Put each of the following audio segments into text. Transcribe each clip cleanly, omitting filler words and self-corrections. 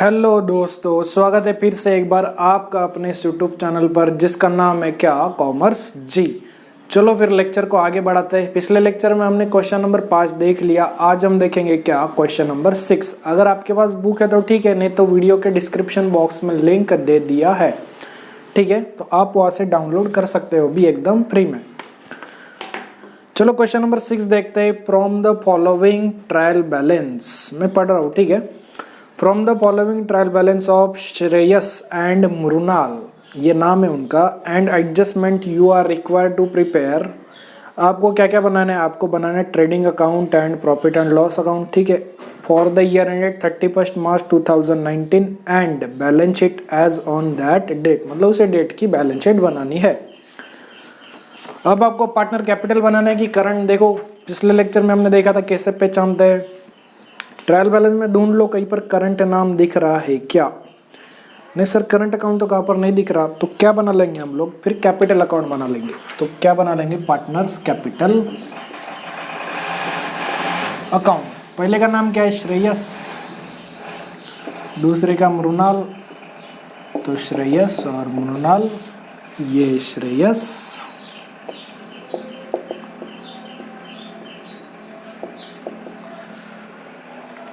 Hello दोस्तों, स्वागत है फिर से एक बार आपका अपने यूट्यूब चैनल पर जिसका नाम है क्या कॉमर्स जी। चलो फिर लेक्चर को आगे बढ़ाते हैं। पिछले लेक्चर में हमने क्वेश्चन नंबर 5 देख लिया। आज हम देखेंगे क्या क्वेश्चन नंबर 6। अगर आपके पास बुक है तो ठीक है, नहीं तो वीडियो के डिस्क्रिप्शन बॉक्स में लिंक दे दिया है, ठीक है, तो आप वहाँ से डाउनलोड कर सकते हो भी एकदम फ्री में। चलो क्वेश्चन नंबर 6 देखते हैं। From the following trial balance, मैं पढ़ रहा हूँ, ठीक है। From the following trial balance of Shreyas and Mrinal, ये नाम है उनका, and adjustment you are required to prepare. आपको क्या क्या बनाना है? आपको बनाना है trading account and profit and loss account, ठीक है, for the year ended 31 March 2019 and balance sheet as on that date, मतलब उसे डेट की बैलेंस शीट बनानी है। अब आपको पार्टनर कैपिटल बनाना है कि करंट। देखो पिछले लेक्चर में हमने देखा था कैसे पहचानते हैं। ट्रायल बैलेंस में ढूंढ लो कहीं पर करंट नाम दिख रहा है क्या? नहीं सर, करंट अकाउंट तो कहाँ पर नहीं दिख रहा, तो क्या बना लेंगे हम लोग? फिर कैपिटल अकाउंट बना लेंगे। तो क्या बना लेंगे? Partners capital account. पहले का नाम क्या है? श्रेयस, दूसरे का मृणाल, तो श्रेयस और मृणाल, ये श्रेयस,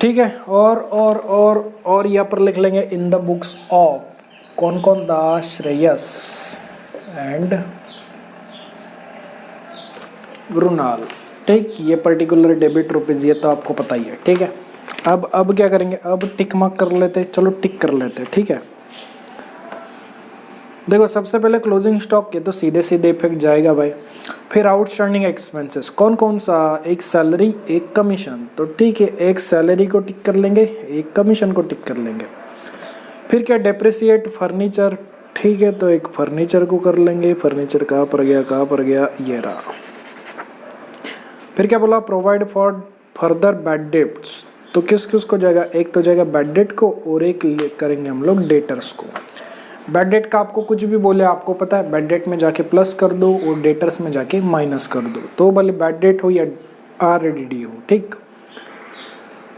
ठीक है। और यहाँ पर लिख लेंगे इन द बुक्स ऑफ, कौन कौन था? श्रेयस एंड मृणाल, ठीक। ये पर्टिकुलर डेबिट रुपीज, ये तो आपको पता ही है, ठीक है। अब क्या करेंगे? अब टिक मार्क कर लेते हैं। चलो टिक कर लेते हैं, ठीक है। देखो सबसे पहले क्लोजिंग स्टॉक के तो सीधे सीधे इफेक्ट जाएगा भाई। फिर आउटस्टैंडिंग एक्सपेंसेस कौन कौन सा? एक सैलरी, एक कमीशन, तो ठीक है, एक सैलरी को टिक कर लेंगे, एक कमीशन को टिक कर लेंगे। फिर क्या? डेप्रिसिएट फर्नीचर, ठीक है, तो एक फर्नीचर को कर लेंगे। फर्नीचर कहाँ पर गया, कहाँ पर गया, ये रहा। फिर क्या बोला? Provide for further bad debts, तो किस किस को जाएगा? एक तो जाएगा बैड डेट को, और एक करेंगे हम लोग डेटर्स को। बैड डेट का आपको कुछ भी बोले आपको पता है, बैड डेट में जाके प्लस कर दो और डेटर्स में जाके माइनस कर दो, तो भले बैड डेट हो या RDD हो, ठीक।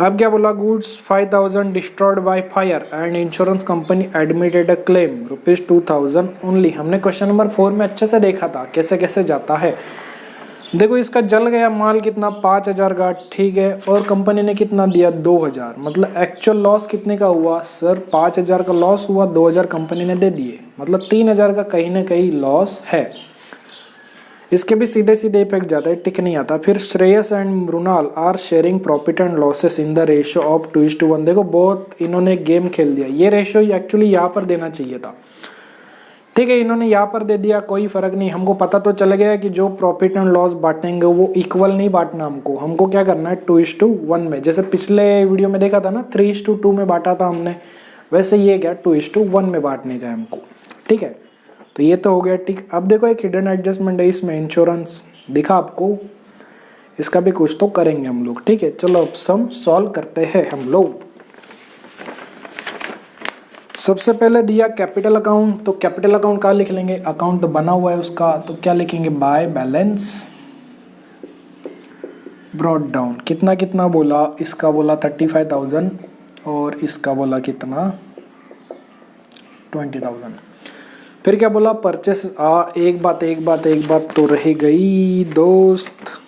अब क्या बोला? Goods 5000 destroyed by fire and insurance company admitted a claim ₹2000 only. हमने क्वेश्चन नंबर 4 में अच्छे से देखा था कैसे कैसे जाता है। देखो इसका जल गया माल कितना? 5000 का, ठीक है, और कंपनी ने कितना दिया? 2000। मतलब एक्चुअल लॉस कितने का हुआ सर? 5000 का लॉस हुआ, 2000 कंपनी ने दे दिए, मतलब 3000 का कहीं ना कहीं लॉस है। इसके भी सीधे सीधे इफेक्ट जाता है, टिक नहीं आता। फिर Shreyas and Mrinal are sharing profit and losses in the ratio of 2:1। देखो बहुत इन्होंने गेम खेल दिया। ये रेशियो एक्चुअली यहाँ पर देना चाहिए था, ठीक है, इन्होंने यहाँ पर दे दिया, कोई फर्क नहीं। हमको पता तो चल गया कि जो प्रॉफिट एंड लॉस बांटेंगे वो इक्वल नहीं बांटना हमको क्या करना है? 2:1 में। जैसे पिछले वीडियो में देखा था ना, 3:2 में बांटा था हमने, वैसे ये क्या 2:1 में बांटने का है हमको, ठीक है। तो ये तो हो गया, ठीक। अब देखो एक हिडन एडजस्टमेंट है इसमें, इंश्योरेंस दिखा आपको, इसका भी कुछ तो करेंगे हम लोग, ठीक है। चलो अब सम सॉल्व करते हैं हम लोग। सबसे पहले दिया कैपिटल अकाउंट, तो कैपिटल अकाउंट कहाँ लिख लेंगे? अकाउंट तो बना हुआ है उसका, तो क्या लिखेंगे? By balance brought down. कितना कितना बोला? इसका बोला 35,000 और इसका बोला कितना? 20,000। फिर क्या बोला? परचेस। एक बात तो रह गई दोस्त,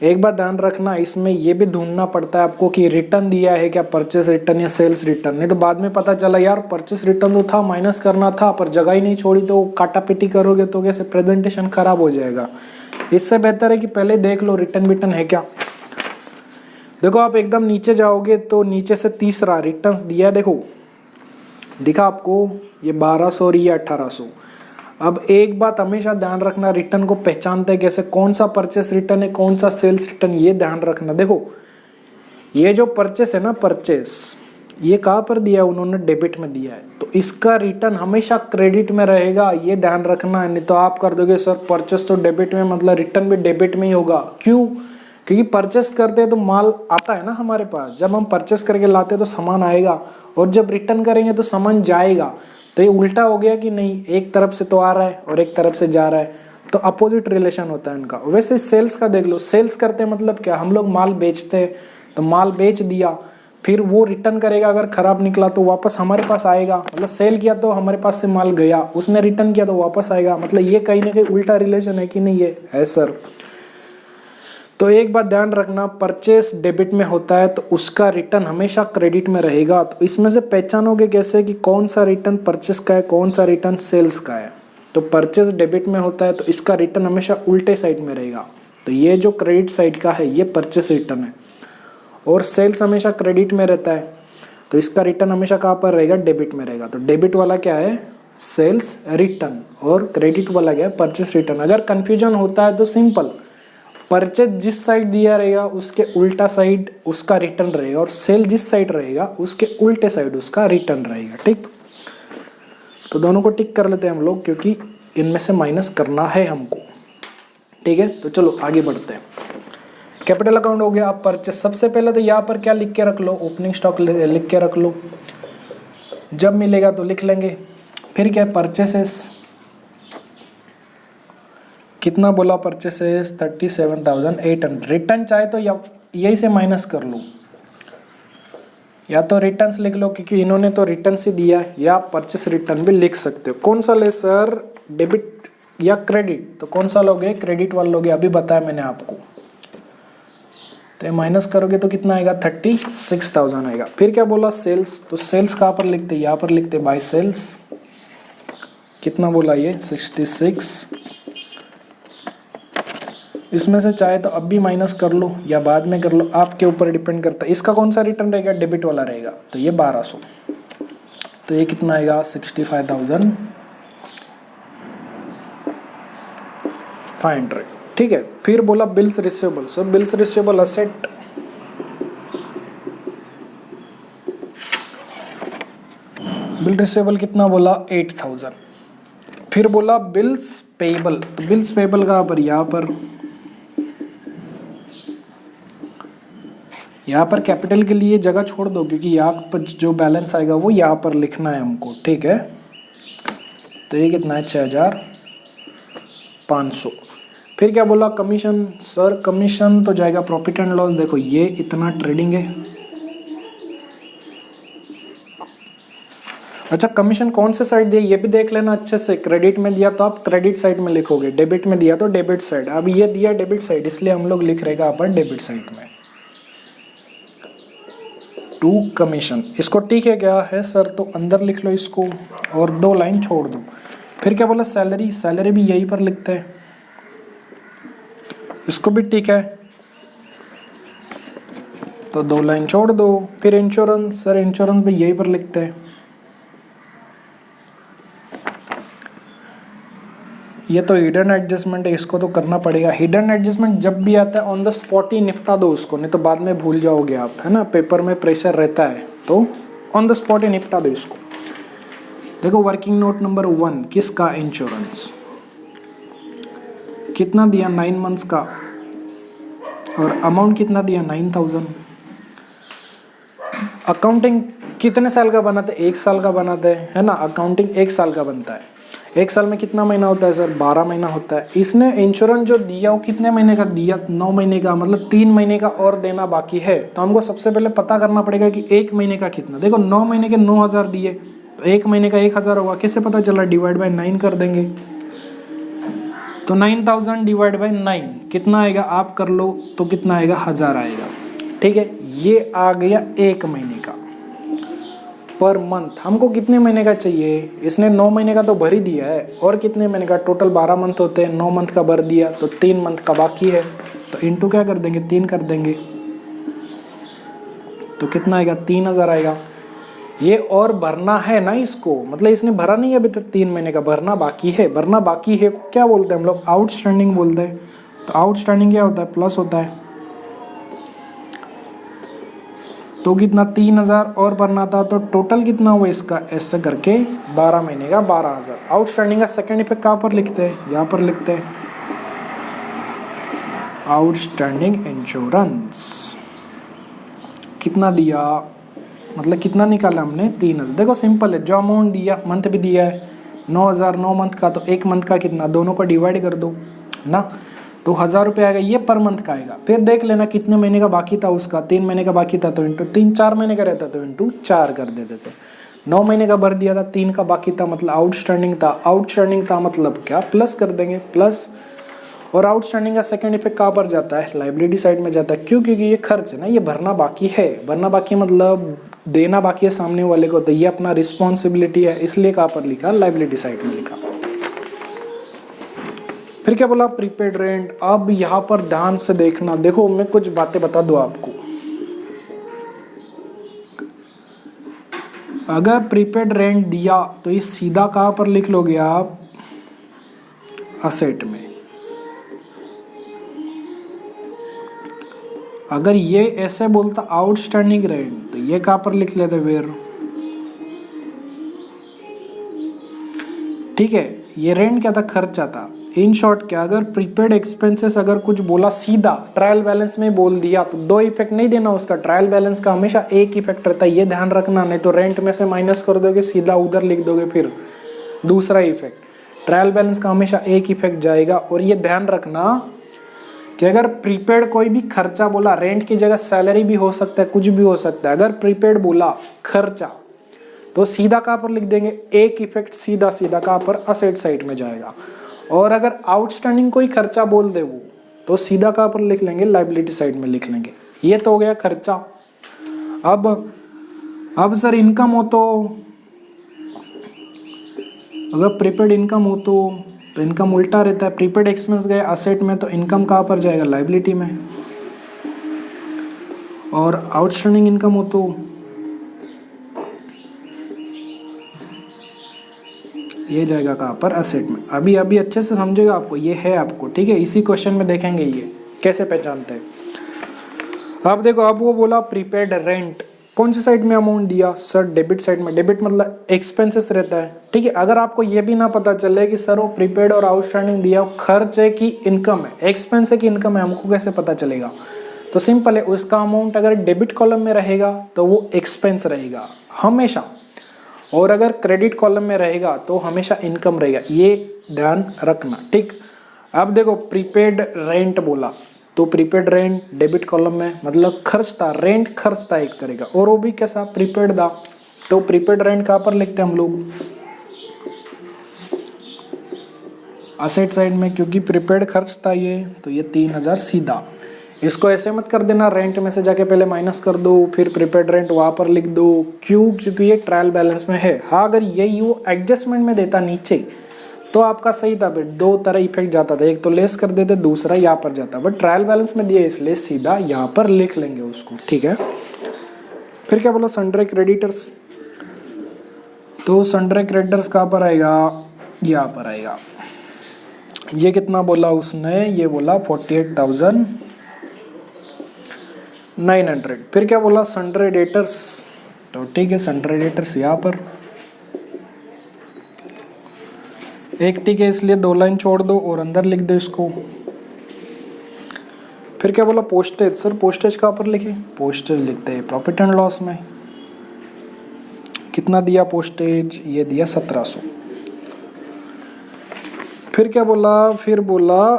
एक बात ध्यान रखना, इसमें ये भी ढूंढना पड़ता है आपको कि रिटर्न दिया है क्या, परचेस रिटर्न या सेल्स रिटर्न। नहीं तो बाद में पता चला यार परचेस रिटर्न तो था, माइनस करना था, पर जगह ही नहीं छोड़ी, तो काटा पिटी करोगे तो कैसे प्रेजेंटेशन खराब हो जाएगा। इससे बेहतर है कि पहले देख लो रिटर्न विटर्न है क्या। देखो आप एकदम नीचे जाओगे तो नीचे से तीसरा रिटर्न दिया, देखो दिखा आपको, ये 1200 और ये 1800। अब एक बात हमेशा ध्यान रखना, रिटर्न को पहचानते हैं कैसे, कौन सा परचेस रिटर्न है, कौन सा सेल्स रिटर्न, ये ध्यान रखना। देखो ये जो परचेस है ना, परचेस ये कहाँ पर दिया है उन्होंने? डेबिट में दिया है, तो इसका रिटर्न हमेशा क्रेडिट में रहेगा, ये ध्यान रखना है। नहीं तो आप कर दोगे सर परचेस तो डेबिट में, मतलब रिटर्न भी डेबिट में ही होगा। क्यों? क्योंकि परचेस करते हैं तो माल आता है ना हमारे पास, जब हम परचेस करके लाते हैं तो सामान आएगा, और जब रिटर्न करेंगे तो सामान जाएगा। तो ये उल्टा हो गया कि नहीं, एक तरफ से तो आ रहा है और एक तरफ से जा रहा है, तो अपोजिट रिलेशन होता है इनका। वैसे सेल्स का देख लो, सेल्स करते मतलब क्या? हम लोग माल बेचते हैं, तो माल बेच दिया फिर वो रिटर्न करेगा, अगर खराब निकला तो वापस हमारे पास आएगा, मतलब सेल किया तो हमारे पास से माल गया, उसने रिटर्न किया तो वापस आएगा, मतलब ये कहीं ना कहीं उल्टा रिलेशन है कि नहीं? है सर। तो एक बात ध्यान रखना, परचेस डेबिट में होता है तो उसका रिटर्न हमेशा क्रेडिट में रहेगा। तो इसमें से पहचानोगे कैसे कि कौन सा रिटर्न परचेस का है, कौन सा रिटर्न सेल्स का है? तो परचेस डेबिट में होता है तो इसका रिटर्न हमेशा उल्टे साइड में रहेगा। तो ये जो क्रेडिट साइड का है ये परचेस रिटर्न है, और सेल्स हमेशा क्रेडिट में रहता है तो इसका रिटर्न हमेशा कहाँ पर रहेगा? डेबिट में रहेगा। तो डेबिट वाला क्या है? सेल्स रिटर्न, और क्रेडिट वाला क्या है? Purchase return. अगर कंफ्यूजन होता है तो सिंपल, परचेज जिस साइड दिया रहेगा उसके उल्टा साइड उसका रिटर्न रहेगा, और सेल जिस साइड रहेगा उसके उल्टे साइड उसका रिटर्न रहेगा। ठीक, तो दोनों को टिक कर लेते हैं हम लोग, क्योंकि इनमें से माइनस करना है हमको। ठीक है, तो चलो आगे बढ़ते हैं। कैपिटल अकाउंट हो गया। अब परचेस, सबसे पहले तो यहाँ पर क्या लिख के रख लो? ओपनिंग स्टॉक लिख के रख लो, जब मिलेगा तो लिख लेंगे। फिर क्या? परचेसेस कितना बोला? परचेसेस 37,800। रिटर्न चाहे तो यही से माइनस कर लो, या तो रिटर्न्स लिख लो क्योंकि इन्होंने तो रिटर्न से दिया, या परचेस रिटर्न भी लिख सकते हो। कौन सा ले सर? डेबिट या क्रेडिट? तो कौन सा लोगे? क्रेडिट वाला लोगे, अभी बताया मैंने आपको। तो ये माइनस करोगे तो कितना आएगा? 36,000 आएगा। फिर क्या बोला? सेल्स। तो सेल्स कहाँ पर लिखते? यहाँ पर लिखते बाय सेल्स। कितना बोला ये? 66। इसमें से चाहे तो अब भी माइनस कर लो या बाद में कर लो, आपके ऊपर डिपेंड करता है। इसका कौन सा रिटर्न रहेगा? डेबिट वाला रहेगा, तो ये 1200। तो ये कितना आएगा? 65,500। ठीक है, फिर बोला bills receivable. So bills receivable asset, bill receivable कितना बोला? 8000। फिर बोला बिल्स पेएबल। तो बिल्स पेएबल कहाँ पर? यहाँ पर कैपिटल के लिए जगह छोड़ दो, क्योंकि यहाँ पर जो बैलेंस आएगा वो यहाँ पर लिखना है हमको। ठीक है, तो ये कितना है? 6500। फिर क्या बोला? कमीशन। सर कमीशन तो जाएगा प्रॉफिट एंड लॉस। देखो ये इतना ट्रेडिंग है। अच्छा, कमीशन कौन से साइड दिया ये भी देख लेना अच्छे से। क्रेडिट में दिया तो आप क्रेडिट साइड में लिखोगे, डेबिट में दिया तो डेबिट साइड। अब ये दिया डेबिट साइड, इसलिए हम लोग लिख रहेगा अपन डेबिट साइड में। टू कमीशन, इसको ठीक है क्या है सर? तो अंदर लिख लो इसको और 2 लाइन छोड़ दो। फिर क्या बोला? सैलरी। सैलरी भी यहीं पर लिखते हैं, इसको भी ठीक है, तो 2 लाइन छोड़ दो। फिर इंश्योरेंस। सर इंश्योरेंस भी यहीं पर लिखते हैं, ये तो हिडन एडजस्टमेंट है, इसको तो करना पड़ेगा। हिडन एडजस्टमेंट जब भी आता है ऑन द स्पॉट ही निपटा दो उसको, नहीं तो बाद में भूल जाओगे आप, है ना? पेपर में प्रेशर रहता है, तो ऑन द स्पॉट ही निपटा दो इसको। देखो वर्किंग नोट नंबर 1 किसका? इंश्योरेंस। कितना दिया? 9 मंथ्स का, और अमाउंट कितना दिया? 9000। अकाउंटिंग कितने साल का बनाते हैं? 1 साल का बनाते हैं, है ना? अकाउंटिंग 1 साल का बनता है। 1 साल में कितना महीना होता है सर? 12 महीना होता है। इसने इंश्योरेंस जो दिया वो कितने महीने का दिया? 9 महीने का, मतलब 3 महीने का और देना बाकी है। तो हमको सबसे पहले पता करना पड़ेगा कि 1 महीने का कितना। देखो 9 महीने के 9000 दिए, तो 1 महीने का 1000 होगा। कैसे पता चला? डिवाइड बाय 9 कर देंगे, तो 9000 डिवाइड बाय 9 कितना आएगा? आप कर लो, तो कितना आएगा? 1000 आएगा। ठीक है, ये आ गया 1 महीने का। पर मंथ हमको कितने महीने का चाहिए? इसने 9 महीने का तो भर ही दिया है, और कितने महीने का? टोटल 12 मंथ होते हैं, 9 मंथ का भर दिया, तो 3 मंथ का बाकी है। तो इंटू क्या कर देंगे? 3 कर देंगे, तो कितना आएगा? 3000 आएगा। ये और भरना है ना इसको, मतलब इसने भरा नहीं है अभी तक, 3 महीने का भरना बाकी है। भरना बाकी है क्या बोलते हैं हम लोग? आउटस्टैंडिंग बोलते हैं। तो आउटस्टैंडिंग क्या होता है? प्लस होता है। तो कितना? 3000 और भरना था, तो टोटल कितना हुआ इसका? ऐसे करके 12 महीने का 12000। आउटस्टैंडिंग का सेकंड इफेक्ट कहाँ पर लिखते हैं? यहाँ पर लिखते हैं आउटस्टैंडिंग इंश्योरेंस। कितना दिया, मतलब कितना निकाला हमने? 3000। देखो सिंपल है, जो अमाउंट दिया, मंथ भी दिया है 9000, 9 मंथ का, तो 1 मंथ का कितना? दोनों को डिवाइड कर दो ना, तो 1000 रुपये आएगा, ये पर मंथ का आएगा। फिर देख लेना कितने महीने का बाकी था उसका, 3 महीने का बाकी था तो इंटू 3, 4 महीने का रहता तो इंटू 4 कर देते थे। 9 महीने का भर दिया था, 3 का बाकी था मतलब आउटस्टैंडिंग था, आउटस्टैंडिंग था मतलब क्या, प्लस कर देंगे प्लस। और आउटस्टैंडिंग का सेकंड इफेक्ट कहाँ पर जाता है, लाइबिलिटी साइड में जाता है। क्यों, क्योंकि ये खर्च है ना, ये भरना बाकी है, भरना बाकी मतलब देना बाकी है सामने वाले को, तो ये अपना रिस्पॉन्सिबिलिटी है, इसलिए कहाँ पर लिखा, लाइबिलिटी साइड में लिखा। फिर क्या बोला, प्रीपेड रेंट। अब यहाँ पर ध्यान से देखना, देखो मैं कुछ बातें बता दूं आपको। अगर प्रीपेड रेंट दिया तो ये सीधा कहाँ पर लिख लोगे आप, असेट में। अगर ये ऐसे बोलता आउटस्टैंडिंग रेंट तो ये कहाँ पर लिख लेते फिर, ठीक है। ये रेंट क्या था, खर्चा था। इन शॉर्ट क्या, अगर प्रीपेड एक्सपेंसेस अगर कुछ बोला सीधा ट्रायल बैलेंस में बोल दिया तो 2 इफेक्ट नहीं देना उसका, ट्रायल बैलेंस का हमेशा एक इफेक्ट रहता है, ये ध्यान रखना। नहीं तो रेंट में से माइनस कर दोगे, सीधा उधर लिख दोगे फिर दूसरा इफेक्ट। ट्रायल बैलेंस का हमेशा एक इफेक्ट जाएगा। और ये ध्यान रखना कि अगर प्रीपेड कोई भी खर्चा बोला, रेंट की जगह सैलरी भी हो सकता है, कुछ भी हो सकता है। अगर प्रीपेड बोला खर्चा तो सीधा कहाँ पर लिख देंगे, एक इफेक्ट सीधा सीधा कहाँ पर, असेट साइड में जाएगा। और अगर आउटस्टैंडिंग कोई खर्चा बोल दे वो, तो सीधा कहाँ पर लिख लेंगे, लाइबिलिटी साइड में लिख लेंगे। ये तो हो गया खर्चा। अब सर इनकम हो तो, अगर प्रीपेड इनकम हो तो इनकम उल्टा रहता है, प्रीपेड एक्सपेंस गए असेट में तो इनकम कहाँ पर जाएगा, लाइबिलिटी में। और आउटस्टैंडिंग इनकम हो तो ये जाएगा कहाँ पर, असेट में। अभी अच्छे से समझेगा आपको, ये है आपको, ठीक है। इसी क्वेश्चन में देखेंगे ये कैसे पहचानते हैं। अब देखो, अब वो बोला प्रीपेड रेंट, कौन सी साइड में अमाउंट दिया, सर डेबिट साइड में। डेबिट मतलब एक्सपेंसेस रहता है, ठीक है। अगर आपको ये भी ना पता चले कि सर वो प्रीपेड और आउटस्टैंडिंग दिया खर्च है कि इनकम है, एक्सपेंस है कि इनकम है, हमको कैसे पता चलेगा। तो सिंपल है, उसका अमाउंट अगर डेबिट कॉलम में रहेगा तो वो एक्सपेंस रहेगा हमेशा, और अगर क्रेडिट कॉलम में रहेगा तो हमेशा इनकम रहेगा, ये ध्यान रखना, ठीक। अब देखो प्रीपेड रेंट बोला तो प्रीपेड रेंट डेबिट कॉलम में मतलब खर्च था, रेंट खर्च था एक तरह का, और वो भी कैसा, प्रीपेड था। तो प्रीपेड रेंट कहाँ पर लिखते हैं हम लोग, असेट साइड में, क्योंकि प्रीपेड खर्च था ये, तो ये 3000 सीधा। इसको ऐसे मत कर देना, रेंट में से जाके पहले माइनस कर दो फिर प्रीपेड रेंट वहां पर लिख दो। क्यों, क्योंकि ये ट्रायल बैलेंस में है। हाँ, अगर ये वो एडजस्टमेंट में देता नीचे तो आपका सही था, बट 2 तरह इफेक्ट जाता था, एक तो लेस कर देते, दूसरा यहाँ पर जाता, बट ट्रायल बैलेंस में दिया इसलिए सीधा यहाँ पर लिख लेंगे उसको, ठीक है। फिर क्या बोला, सन्ड्री क्रेडिटर्स। तो सन्ड्री क्रेडिटर्स कहाँ पर आएगा, यहाँ पर आएगा। ये कितना बोला उसने, ये बोला 48,900। फिर क्या बोला, सन्ड्री डेटर्स। तो ठीक है, सन्ड्री डेटर्स यहाँ पर एक टिक है इसलिए 2 लाइन छोड़ दो और अंदर लिख दो इसको। फिर क्या बोला, पोस्टेज। सर पोस्टेज कहाँ पर लिखे, पोस्टेज लिखते हैं प्रॉफिट एंड लॉस में। कितना दिया पोस्टेज, ये दिया 1700। फिर क्या बोला, फिर बोला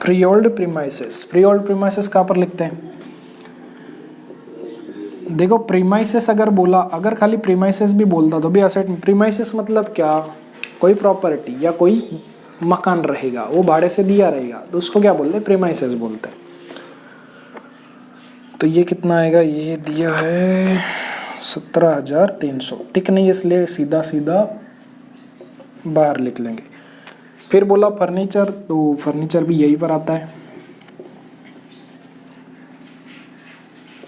फ्रीहोल्ड प्रीमाइसेस। फ्रीहोल्ड प्रीमाइसेस कहाँ पर लिखते हैं, देखो प्रीमाइसेस अगर बोला, अगर खाली प्रीमाइसेस भी बोलता तो भी असेट में। प्रीमाइसेस मतलब क्या, कोई प्रॉपर्टी या कोई मकान रहेगा, वो भाड़े से दिया रहेगा, तो उसको क्या बोलते हैं, प्रीमाइसेस बोलते हैं। तो ये कितना आएगा, ये दिया है 17,300, ठीक नहीं, इसलिए सीधा सीधा बाहर लिख लेंगे। फिर बोला फर्नीचर, तो फर्नीचर भी यही पर आता है।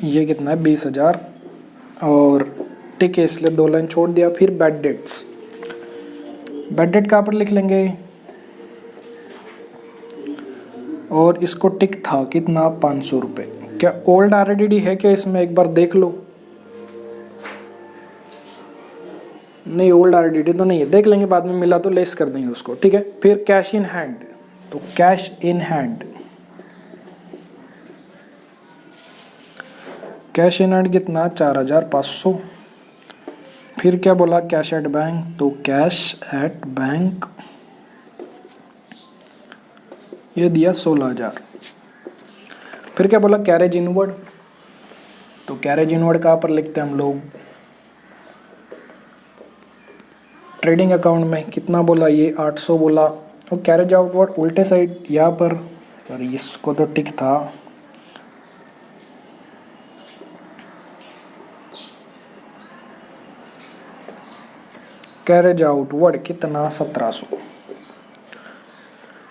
ये कितना है, 20,000, और ठीक है इसलिए 2 लाइन छोड़ दिया। फिर बैड डेट्स, बैड डेट कहाँ पर लिख लेंगे, और इसको टिक था कितना, 500 रुपये। क्या ओल्ड आरडीडी है क्या इसमें, एक बार देख लो। नहीं, ओल्ड आरडीडी तो नहीं है, देख लेंगे बाद में, मिला तो लेस कर देंगे उसको, ठीक है। फिर कैश इन हैंड, तो cash in hand, cash in hand कितना, 4,500। फिर क्या बोला, कैश एट बैंक, तो कैश एट बैंक ये दिया 16,000। फिर क्या बोला, कैरेज इनवर्ड, तो कैरेज इनवर्ड कहाँ पर लिखते हैं हम लोग, ट्रेडिंग अकाउंट में कितना बोला, ये 800 बोला। और कैरेज आउटवर्ड उल्टे साइड यहाँ पर, और इसको तो टिक था, कैरेज आउटवर्ड कितना 1700।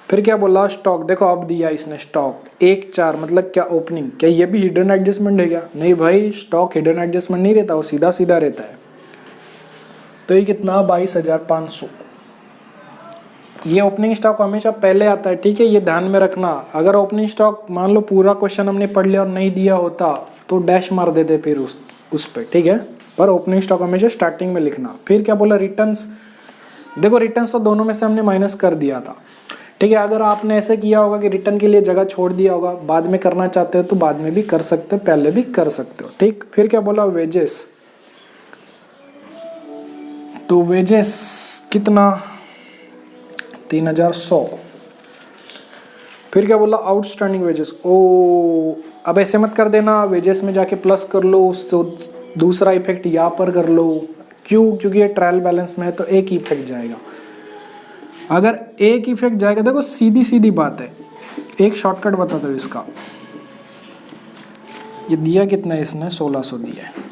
फिर क्या बोला, स्टॉक, देखो अब दिया इसने स्टॉक 1/4 मतलब क्या, ओपनिंग, क्या ये भी हिडन एडजस्टमेंट है क्या, नहीं भाई, स्टॉक हिडन एडजस्टमेंट नहीं रहता, वो सीधा सीधा रहता है। तो ये कितना 22,500। ये ओपनिंग स्टॉक हमेशा पहले आता है, ठीक है, ये ध्यान में रखना। अगर ओपनिंग स्टॉक मान लो पूरा क्वेश्चन हमने पढ़ लिया और नहीं दिया होता तो डैश मार देते फिर उस पे, ठीक है, पर ओपनिंग स्टॉक हमेशा स्टार्टिंग में लिखना। फिर क्या बोला, रिटर्न्स, देखो रिटर्न्स तो दोनों में से हमने माइनस कर दिया था, ठीक है। अगर आपने ऐसे किया होगा कि रिटर्न के लिए जगह छोड़ दिया होगा, बाद में करना चाहते हो तो बाद में भी कर सकते हो, पहले भी कर सकते हो, ठीक। फिर क्या बोला, वेजेस, तो वेजेस कितना 3,100। फिर क्या बोला, आउटस्टैंडिंग वेजेस, ओ अब ऐसे मत कर देना, वेजेस में जाके प्लस कर लो, उससे दूसरा इफेक्ट यहाँ पर कर लो, क्यों, क्योंकि ये ट्रायल बैलेंस में है तो एक ही इफेक्ट जाएगा। अगर एक इफेक्ट जाएगा, देखो सीधी सीधी बात है, एक शॉर्टकट बता दो इसका, ये दिया कितना है इसने, 1600 दिया है।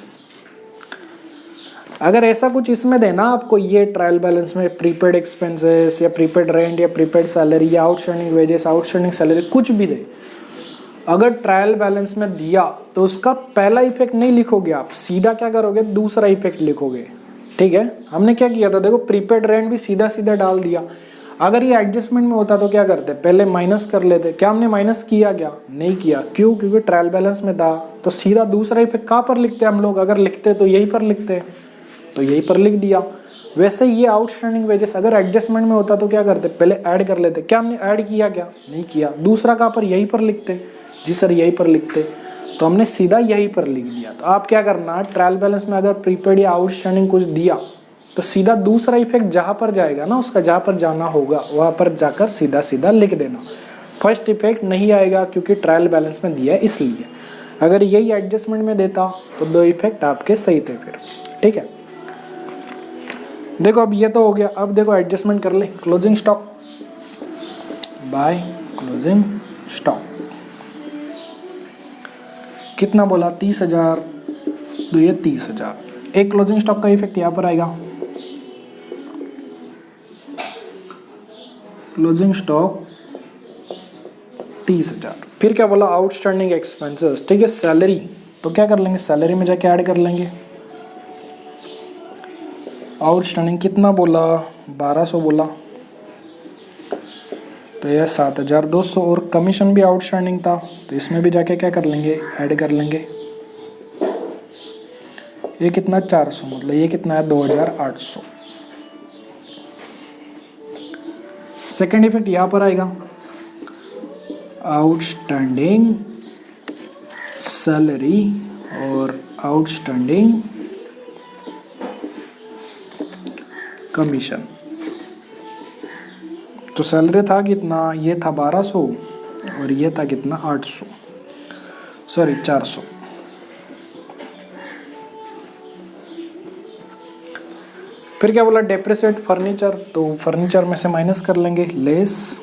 अगर ऐसा कुछ इसमें देना आपको, ये ट्रायल बैलेंस में प्रीपेड एक्सपेंसेस या प्रीपेड रेंट या प्रीपेड सैलरी या आउटस्टैंडिंग वेजेस, आउटस्टैंडिंग सैलरी, कुछ भी दे, अगर ट्रायल बैलेंस में दिया तो उसका पहला इफेक्ट नहीं लिखोगे आप, सीधा क्या करोगे, दूसरा इफेक्ट लिखोगे, ठीक है। हमने क्या किया था, देखो प्रीपेड रेंट भी सीधा सीधा डाल दिया। अगर ये एडजस्टमेंट में होता तो क्या करते, पहले माइनस कर लेते, क्या हमने माइनस किया, क्या नहीं किया, क्यों, क्योंकि ट्रायल बैलेंस में था, तो सीधा दूसरा इफेक्ट कहाँ पर लिखते हम लोग, अगर लिखते तो यहीं पर लिखते, तो यहीं पर लिख दिया। वैसे ये आउटस्टैंडिंग वेजेस अगर एडजस्टमेंट में होता तो क्या करते, पहले ऐड कर लेते, क्या हमने ऐड किया, क्या नहीं किया, दूसरा कहाँ पर, यहीं पर लिखते, जी सर यहीं पर लिखते, तो हमने सीधा यहीं पर लिख दिया। तो आप क्या करना, ट्रायल बैलेंस में अगर प्रीपेड या आउटस्टैंडिंग कुछ दिया तो सीधा दूसरा इफेक्ट जहाँ पर जाएगा ना, उसका जहाँ पर जाना होगा वहाँ पर जाकर सीधा सीधा लिख देना। फर्स्ट इफेक्ट नहीं आएगा क्योंकि ट्रायल बैलेंस में दिया है इसलिए। अगर यही एडजस्टमेंट में देता तो दो इफेक्ट आपके सही थे फिर, ठीक है। देखो अब ये तो हो गया, अब देखो एडजस्टमेंट कर ले, closing stock by closing stock कितना बोला, 30,000, तो ये 30,000। एक क्लोजिंग स्टॉक का इफेक्ट यहाँ पर आएगा, क्लोजिंग स्टॉक 30,000। फिर क्या बोला, आउटस्टैंडिंग एक्सपेंसेस, ठीक है, सैलरी, तो क्या कर लेंगे, सैलरी में जाके ऐड कर लेंगे। आउटस्टैंडिंग कितना बोला, 1200 बोला, तो यह 7,200। और कमीशन भी आउटस्टैंडिंग था, तो इसमें भी जाके क्या कर लेंगे, ऐड कर लेंगे। ये कितना 400, मतलब ये कितना है 2,800। सेकेंड इफेक्ट यहाँ पर आएगा, आउटस्टैंडिंग सैलरी और आउटस्टैंडिंग कमीशन। तो सैलरी था कितना, ये था 1200 और ये था कितना 800, सॉरी 400। फिर क्या बोला, डेप्रिसिएट फर्नीचर, तो फर्नीचर में से माइनस कर लेंगे, less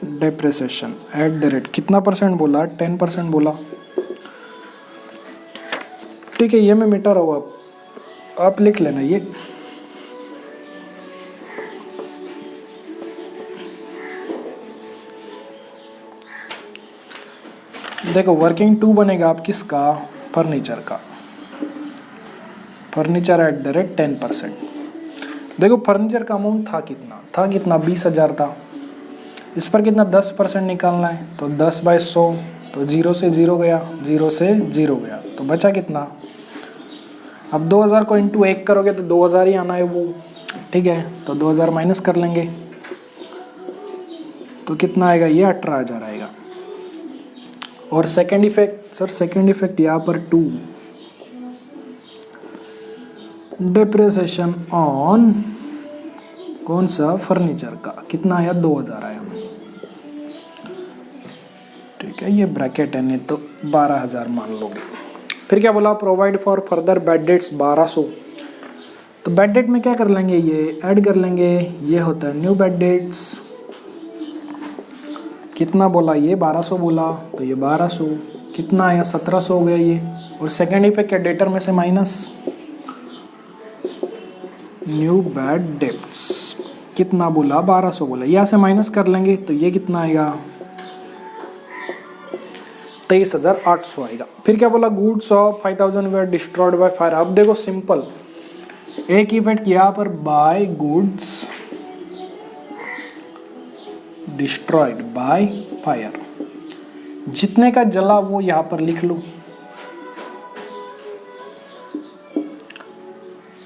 depreciation at the rate, कितना परसेंट बोला, 10% बोला, ठीक है। ये मैं मिटा रहा हूँ, आप लिख लेना ये। देखो वर्किंग टू बनेगा आप किसका, फर्नीचर का, फर्नीचर एट द रेट 10%। देखो फर्नीचर का अमाउंट था कितना 20,000 था, इस पर कितना 10% निकालना है, तो 10/100, तो 0 से 0 गया, 0 से 0 गया, तो बचा कितना। अब 2,000 को इंटू 1 करोगे तो 2,000 ही आना है वो, ठीक है, तो 2,000 माइनस कर लेंगे, तो कितना आएगा, ये 18,000 आएगा। और second effect, sir second effect यहाँ पर 2, डेप्रिसिएशन ऑन कौन सा फर्नीचर का कितना आया 2000 आया, ठीक है, ये ब्रैकेट है, नहीं तो 12000 मान लोगे। फिर क्या बोला, provide for further bad debts 1200, तो बेड डेट में क्या कर लेंगे, ये ऐड कर लेंगे, ये होता है न्यू बेड डेट्स, कितना बोला ये 1200 बोला, तो ये 1200 कितना आया 1700 हो गया ये, और सेकेंड इफेक्ट क्या डेटर में से माइनस न्यू बेड डेट्स, कितना बोला 1200 बोला, यहाँ से माइनस कर लेंगे तो ये कितना आएगा 23,800 आएगा। फिर क्या बोला, goods of 5000 were destroyed by fire. अब देखो सिंपल, एक इफेक्ट यहाँ पर by goods destroyed by fire, जितने का जला वो यहाँ पर लिख लो,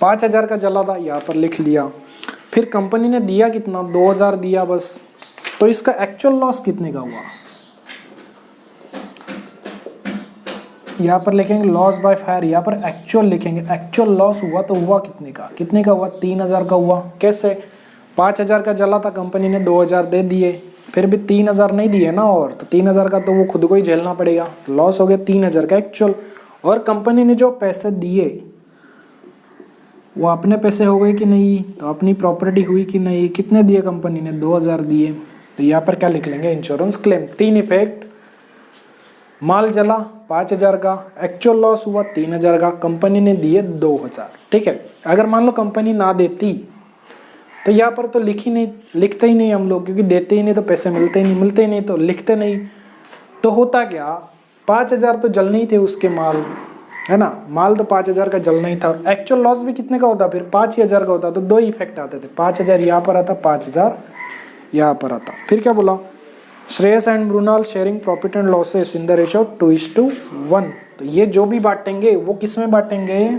5000 का जला था यहाँ पर लिख लिया। फिर कंपनी ने दिया कितना 2000 दिया बस, तो इसका एक्चुअल लॉस कितने का हुआ, यहाँ पर लिखेंगे लॉस बाय फायर, यहाँ पर एक्चुअल लिखेंगे, एक्चुअल लॉस हुआ तो हुआ कितने का हुआ 3000 का हुआ। कैसे, 5000 का जला था, कंपनी ने 2000 दे दिए, फिर भी 3000 नहीं दिए ना, और तो 3000 का तो वो खुद को ही झेलना पड़ेगा, लॉस हो गया 3000 का एक्चुअल। और कंपनी ने जो पैसे दिए वो अपने पैसे हो गए कि नहीं, तो अपनी प्रॉपर्टी हुई कि नहीं, कितने दिए कंपनी ने 2000 दिए, तो यहाँ पर क्या लिख लेंगे इंश्योरेंस क्लेम। 3 इफेक्ट, माल जला 5000 का, एक्चुअल लॉस हुआ 3000 का, कंपनी ने दिए 2000, ठीक है। अगर मान लो कंपनी ना देती तो यहाँ पर तो लिखते ही नहीं हम लोग, क्योंकि देते ही नहीं तो पैसे मिलते ही नहीं तो लिखते नहीं। तो होता क्या, 5000 तो जलने ही थे उसके माल, है ना, माल तो 5000 का जलना ही था, और एक्चुअल लॉस भी कितने का होता, फिर 5000 का होता, तो 2 इफेक्ट आते थे, 5000 यहाँ पर आता, 5000 यहाँ पर आता। फिर क्या बोला, Shreyas and Brunal sharing profit and losses in the ratio 2:1, तो ये जो भी बांटेंगे वो किस में बांटेंगे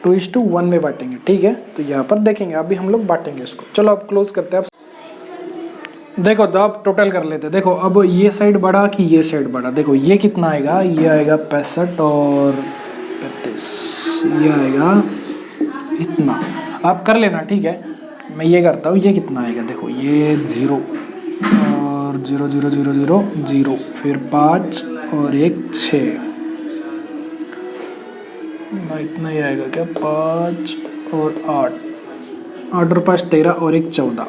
2:1 में बांटेंगे, ठीक है। तो यहाँ पर देखेंगे अभी हम लोग बांटेंगे इसको। चलो अब क्लोज करते हैं। देखो तो अब टोटल कर लेते हैं। देखो अब ये साइड बढ़ा कि ये साइड बढ़ा, देखो ये कितना आएगा, ये आएगा 65 और 35, ये आएगा इतना, आप कर लेना, ठीक है। मैं ये करता हूँ, ये कितना आएगा, देखो ये 0 और 0 0 0 0 0, फिर 5 और 1 6, ना इतना ही आएगा क्या, 5 और 8, 8 और 5 13 और 1 14,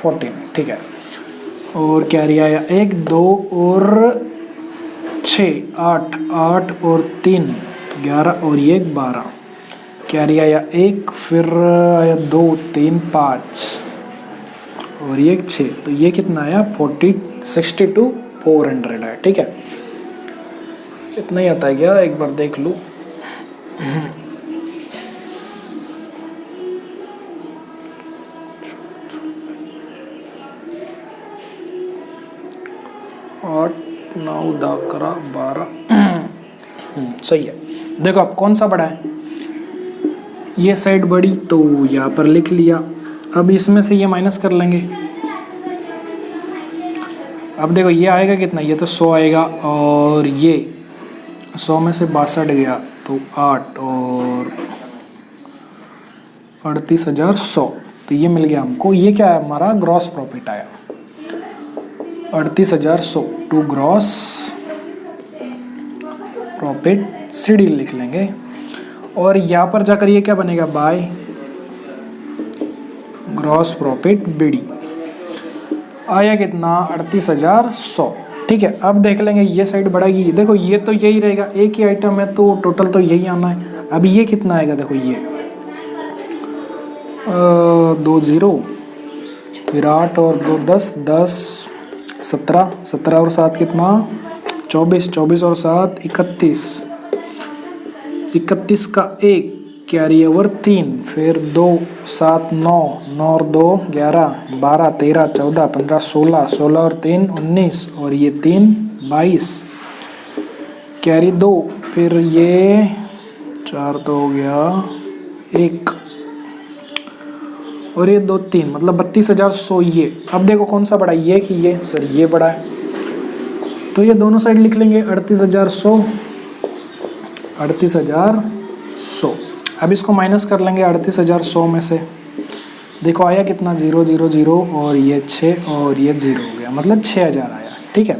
14, ठीक है। और कैरी आया 1 2 और 6 8, 8 और 3 11 और 1 12, कैरी आया 1, फिर आया 2 3 5 और 1 6, तो ये कितना आया 62 400 है, ठीक है। इतना ही आता है क्या, एक बार देख लूँ। और 9 10 12 सही है। देखो अब कौन सा बड़ा है, ये साइड बड़ी, तो यहाँ पर लिख लिया। अब इसमें से ये माइनस कर लेंगे। अब देखो ये आएगा कितना, ये तो 100 आएगा, और ये 100 में से 62 गया तो 8 और 38,100, तो ये मिल गया हमको। ये क्या है, हमारा ग्रॉस प्रॉफिट आया 38,100 टू ग्रॉस प्रॉफिट, सीडी लिख लेंगे। और यहाँ पर जाकर ये क्या बनेगा, बाय ग्रॉस प्रॉफिट बीडी, आया कितना 38,100, ठीक है। अब देख लेंगे ये साइड बढ़ेगी, देखो ये तो यही रहेगा, एक ही आइटम है तो टोटल तो यही आना है। अब ये कितना आएगा, देखो ये 2 0, फिर 8 और 2 10 10 17 17 और 7 कितना 24 24 और 7 31 31 का 1 कैरी ओवर 3, फिर 2 7 9 9 और 2 11 12 13 14 15 16 16 और 3 19 और ये 3 22 कैरी 2, फिर ये 4 तो हो गया 1 और ये 2 3, मतलब 32,100 ये। अब देखो कौन सा बड़ा, ये कि ये, सर ये बड़ा है, तो ये दोनों साइड लिख लेंगे 38,100 38,100। अब इसको माइनस कर लेंगे 38,100 में से। देखो आया कितना, 0 0 0 और ये 6 और ये 0 हो गया, मतलब 6,000 आया। ठीक है,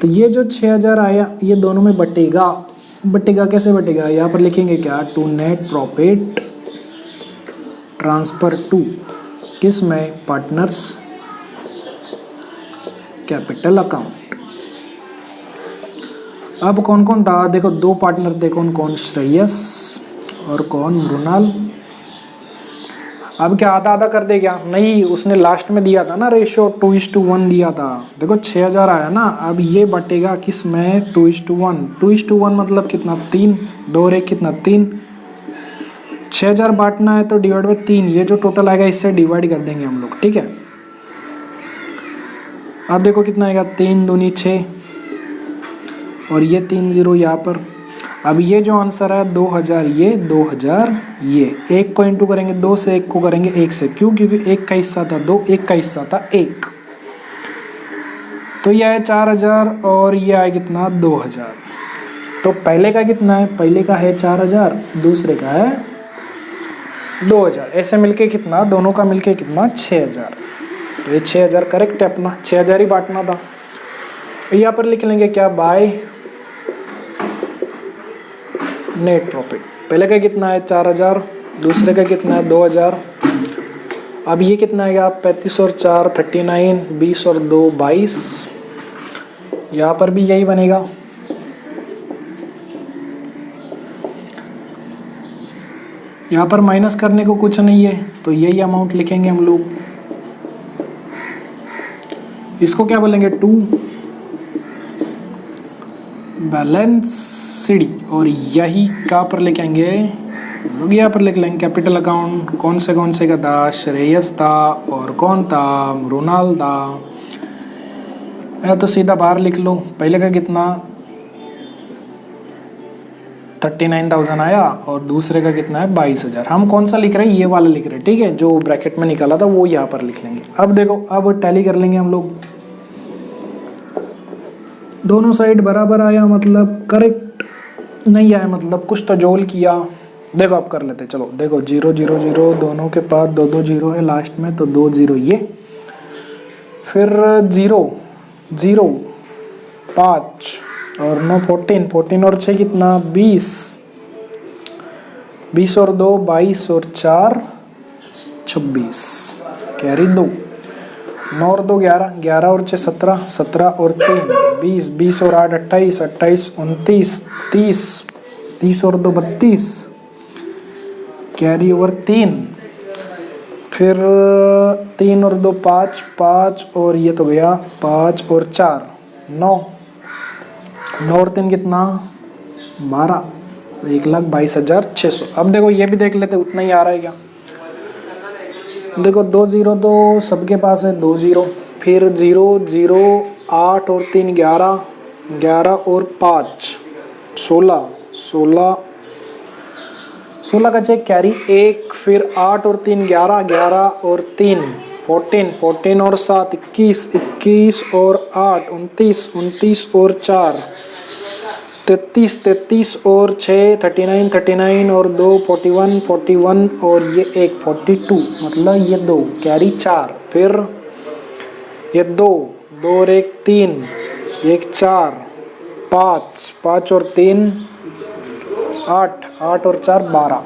तो ये जो 6,000 आया ये दोनों में बटेगा। बटेगा कैसे बटेगा, यहाँ पर लिखेंगे क्या, to net profit transfer to किस में, पार्टनर्स कैपिटल अकाउंट। अब कौन कौन था, देखो दो पार्टनर थे, कौन कौन, श्रेयस और कौन, मृणाल। अब क्या आधा आधा कर दे क्या, नहीं, उसने लास्ट में दिया था ना रेशियो 2:1 दिया था। देखो 6,000 आया ना, अब ये बटेगा किस में, 2:1। 2:1 मतलब कितना, 3, 2 और 1 कितना, 3। 6,000 बांटना है तो डिवाइड बाय 3, ये जो टोटल आएगा इससे डिवाइड कर देंगे हम लोग। ठीक है, अब देखो कितना आएगा, 3 दूनी 6 और ये 3 0 यहाँ पर। अब ये जो आंसर है 2,000, ये 2,000, ये 1 को इंटू करेंगे 2 से, 1 को करेंगे 1 से, क्यों, क्योंकि 1 का हिस्सा था 2, 1 का हिस्सा था 1। तो ये है 4,000 और ये आए कितना, 2,000। तो पहले का कितना है, पहले का है 4,000, दूसरे का है 2,000। ऐसे मिलके कितना, दोनों का मिलके कितना, 6,000। तो ये 6,000 करेक्ट है अपना, 6,000 ही बांटना था। यहाँ पर लिख लेंगे क्या, बाय नेट प्रॉफिट। पहले का कितना है 4,000, दूसरे का कितना है 2,000। अब ये कितना आएगा, 35 और 4 39, 20 और 2 22। यहाँ पर भी यही बनेगा। यहाँ पर माइनस करने को कुछ नहीं है तो यही अमाउंट लिखेंगे हम लोग। इसको क्या बोलेंगे, 2 बैलेंस सीडी। और यही कहाँ पर लेके आएंगे लोग, यहाँ पर लिख लेंगे कैपिटल अकाउंट। कौन से का था, श्रेयस था और कौन था, मृणाल था। या तो सीधा बाहर लिख लो, पहले का कितना 39,000 आया और दूसरे का कितना है 22,000। हम कौन सा लिख रहे हैं, ये वाला लिख रहे हैं। ठीक है, जो ब्रैकेट में निकाला था वो यहाँ पर लिख लेंगे। अब देखो, अब टैली कर लेंगे हम लोग। दोनों साइड बराबर आया मतलब करेक्ट, नहीं आया मतलब कुछ तो जोल किया। देखो अब कर लेते, चलो देखो 0 0 0, दोनों के पास 2 2 0 है लास्ट में, तो 2 0 ये, फिर 0 0 5 और 9 14, 14 और 6 कितना 20, 20 और 2 22 और 4 26, कैरी 2, 9 और 2 11, 11 और 6 17, 17 और 3 20, 20 और 8 28, 28 29 30, 30 और 2 32, कैरी ओवर 3, फिर 3 और 2 5, 5 और ये तो गया 5 और 4 9, 9 और 3 कितना 12, तो 1,22,600। अब देखो ये भी देख लेते उतना ही आ रहा है क्या। देखो 2 0 तो सबके पास है, 2 0, फिर 0 0 8 और 3 11, 11 और 5 16, 16 16 का चेक कैरी 1, फिर 8 और 3 11, 11 और 3 14, 14 और 7 21, 21 और 8 29, 29 और 4 33, 33 और 6 39, 39 और 2 41, 41 और ये 1 42, मतलब ये 2 कैरी 4, फिर ये 2 2 और 1 3, 1 4 5, 5 और 3 8, 8 और 4 12,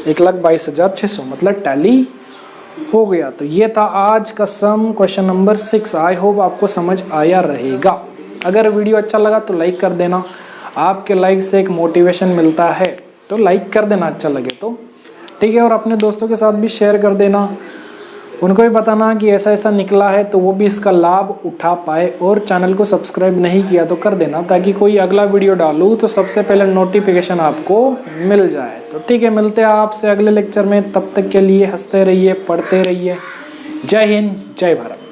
1,22,600 मतलब टैली हो गया। तो ये था आज का सम, क्वेश्चन नंबर 6। आई होप आपको समझ आया रहेगा। अगर वीडियो अच्छा लगा तो लाइक कर देना, आपके लाइक से एक मोटिवेशन मिलता है, तो लाइक कर देना अच्छा लगे तो, ठीक है। और अपने दोस्तों के साथ भी शेयर कर देना, उनको भी बताना कि ऐसा ऐसा निकला है तो वो भी इसका लाभ उठा पाए। और चैनल को सब्सक्राइब नहीं किया तो कर देना, ताकि कोई अगला वीडियो डालूँ तो सबसे पहले नोटिफिकेशन आपको मिल जाए। तो ठीक है, मिलते हैं आपसे अगले लेक्चर में। तब तक के लिए हंसते रहिए, पढ़ते रहिए। जय हिंद, जय भारत।